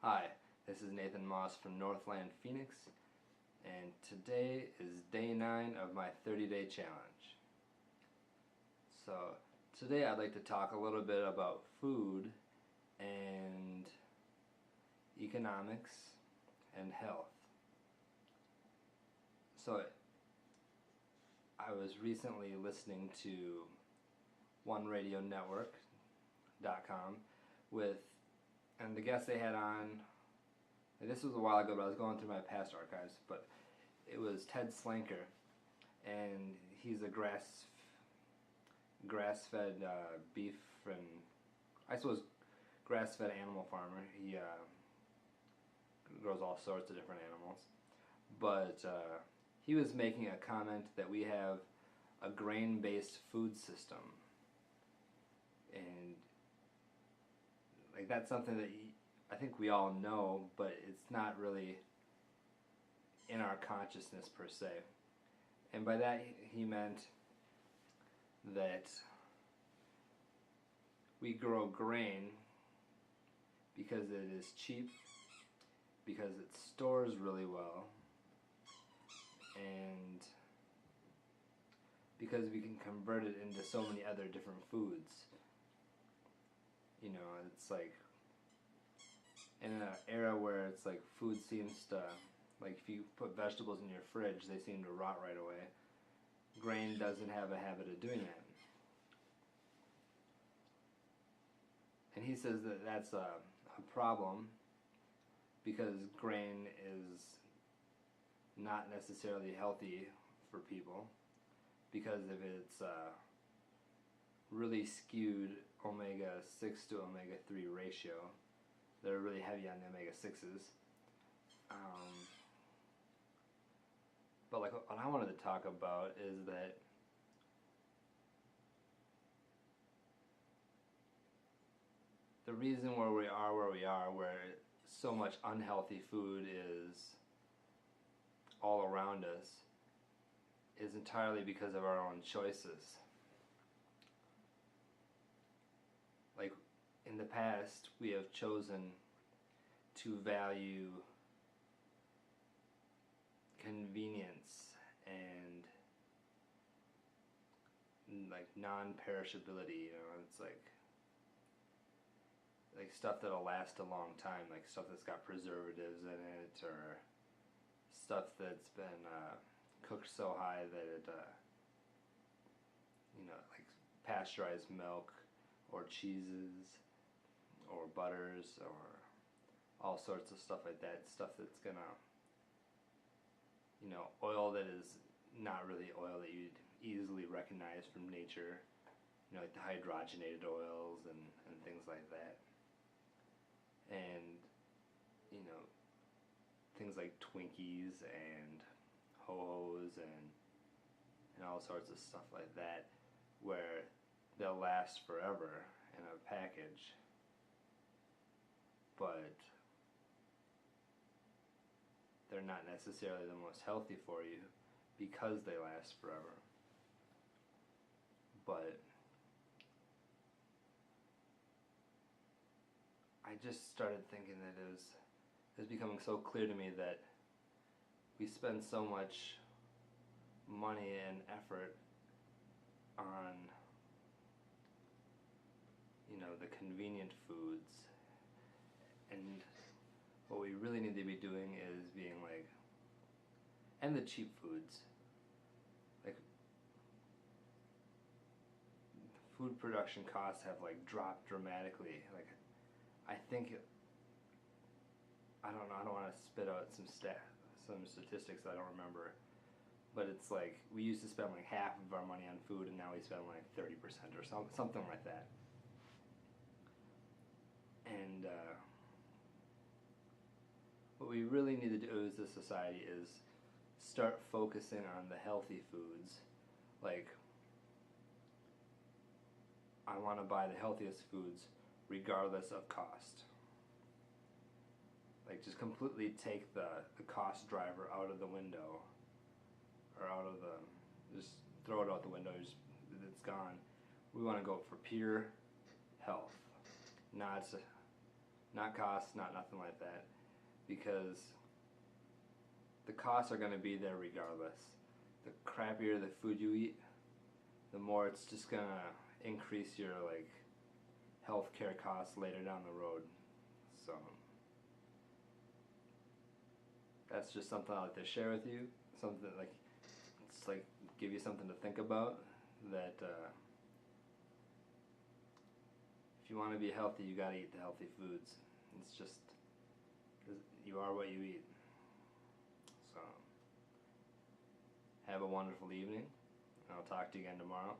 Hi, this is Nathan Moss from Northland, Phoenix, and today is day 9 of my 30-day challenge. So today I'd like to talk a little bit about food and economics and health. So I was recently listening to OneRadioNetwork.com and the guest they had on, and this was a while ago, but I was going through my past archives, but it was Ted Slanker, and he's a grass-fed beef and, I suppose, grass-fed animal farmer. He grows all sorts of different animals, but he was making a comment that we have a grain-based food system, and like that's something that I think we all know, but it's not really in our consciousness per se. And by that he meant that we grow grain because it is cheap, because it stores really well, and because we can convert it into so many other different foods. You know, it's like in an era where it's like food seems to, like if you put vegetables in your fridge, they seem to rot right away. Grain doesn't have a habit of doing that. And he says that that's a problem because grain is not necessarily healthy for people because of its really skewed omega-6 to omega-3 ratio. They're really heavy on the omega-6s. But like what I wanted to talk about is that the reason where we are, where so much unhealthy food is all around us, is entirely because of our own choices. Like in the past, we have chosen to value convenience and like non-perishability. You know, it's like stuff that'll last a long time, like stuff that's got preservatives in it, or stuff that's been cooked so high that it, you know, like pasteurized milk, or cheeses, or butters, or all sorts of stuff like that. Stuff that's gonna, you know, oil that is not really oil that you'd easily recognize from nature. You know, like the hydrogenated oils and things like that. And, you know, things like Twinkies and Ho-Hos and all sorts of stuff like that, where they'll last forever in a package, but they're not necessarily the most healthy for you because they last forever. But I just started thinking that it was becoming so clear to me that we spend so much money and effort on, you know, the convenient foods, and what we really need to be doing is being like, and the cheap foods, like food production costs have like dropped dramatically. Like I think I don't know, I don't want to spit out some statistics that I don't remember, but it's like we used to spend like half of our money on food, and now we spend like 30% or something like that. And what we really need to do as a society is start focusing on the healthy foods. Like, I want to buy the healthiest foods regardless of cost. Like, just completely take the cost driver out of the window, or out of the, just throw it out the window, it's gone. We want to go for pure health, not not cost, not nothing like that, because the costs are going to be there regardless. The crappier the food you eat, the more it's just going to increase your like healthcare costs later down the road. So that's just something I like to share with you. Something like, it's like give you something to think about, that if you want to be healthy, you got to eat the healthy foods. It's just, you are what you eat. So have a wonderful evening. I'll talk to you again tomorrow.